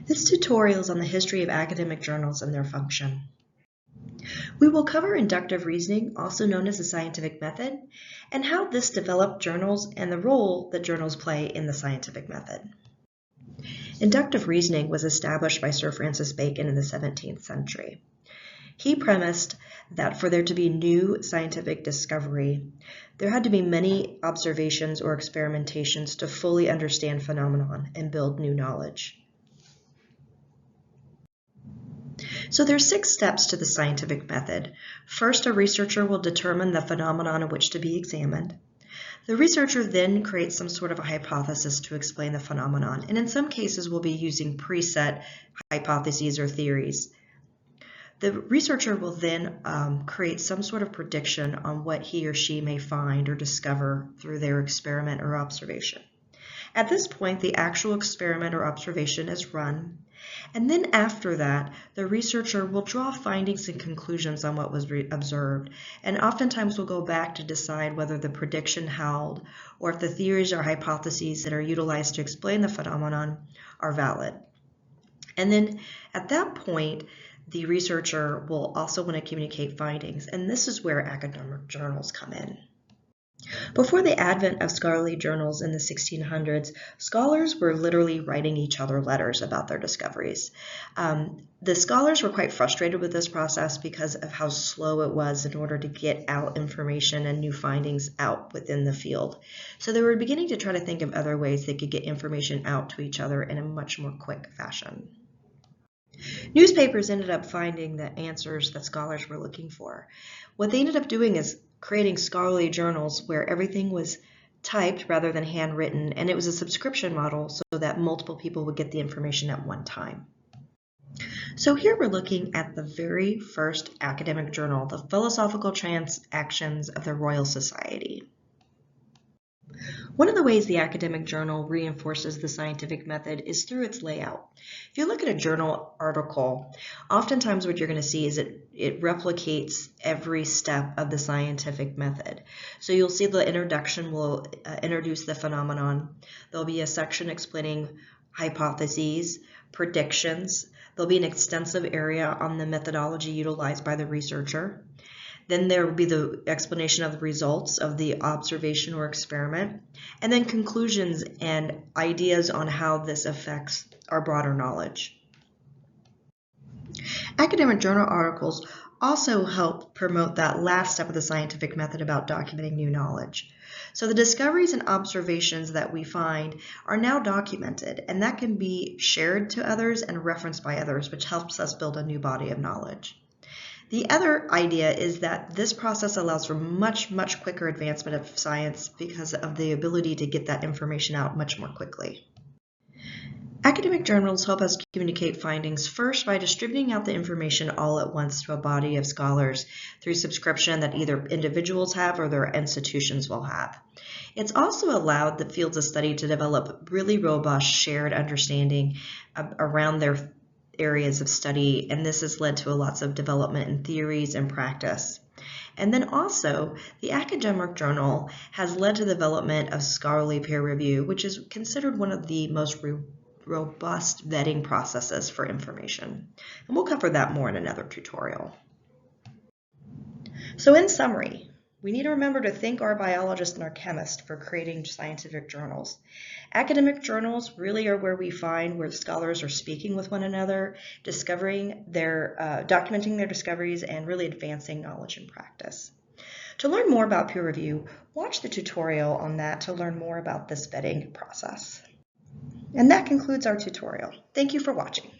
This tutorial is on the history of academic journals and their function. We will cover inductive reasoning, also known as the scientific method, and how this developed journals and the role that journals play in the scientific method. Inductive reasoning was established by Sir Francis Bacon in the 17th century. He premised that for there to be new scientific discovery, there had to be many observations or experimentations to fully understand phenomenon and build new knowledge. So there's 6 steps to the scientific method. First, a researcher will determine the phenomenon in which to be examined. The researcher then creates some sort of a hypothesis to explain the phenomenon, and in some cases will be using preset hypotheses or theories. The researcher will then create some sort of prediction on what he or she may find or discover through their experiment or observation. At this point, the actual experiment or observation is run, and then after that, the researcher will draw findings and conclusions on what was observed, and oftentimes will go back to decide whether the prediction held or if the theories or hypotheses that are utilized to explain the phenomenon are valid. And then at that point, the researcher will also want to communicate findings, and this is where academic journals come in. Before the advent of scholarly journals in the 1600s, scholars were literally writing each other letters about their discoveries. The scholars were quite frustrated with this process because of how slow it was in order to get out information and new findings out within the field. So they were beginning to try to think of other ways they could get information out to each other in a much more quick fashion. Newspapers ended up finding the answers that scholars were looking for. What they ended up doing is creating scholarly journals where everything was typed rather than handwritten, and it was a subscription model so that multiple people would get the information at one time. So here we're looking at the very first academic journal, the Philosophical Transactions of the Royal Society. One of the ways the academic journal reinforces the scientific method is through its layout. If you look at a journal article, oftentimes what you're going to see is it replicates every step of the scientific method. So you'll see the introduction will introduce the phenomenon. There'll be a section explaining hypotheses, predictions. There'll be an extensive area on the methodology utilized by the researcher. Then there will be the explanation of the results of the observation or experiment, and then conclusions and ideas on how this affects our broader knowledge. Academic journal articles also help promote that last step of the scientific method about documenting new knowledge. So the discoveries and observations that we find are now documented, and that can be shared to others and referenced by others, which helps us build a new body of knowledge. The other idea is that this process allows for much quicker advancement of science because of the ability to get that information out much more quickly. Academic journals help us communicate findings first by distributing out the information all at once to a body of scholars through subscription that either individuals have or their institutions will have. It's also allowed the fields of study to develop really robust shared understanding around their areas of study, and this has led to lots of development in theories and practice. And then also, the academic journal has led to the development of scholarly peer review, which is considered one of the most robust vetting processes for information. And we'll cover that more in another tutorial. So in summary, we need to remember to thank our biologist and our chemist for creating scientific journals. Academic journals really are where we find where scholars are speaking with one another, documenting their discoveries, and really advancing knowledge and practice. To learn more about peer review, watch the tutorial on that to learn more about this vetting process. And that concludes our tutorial. Thank you for watching.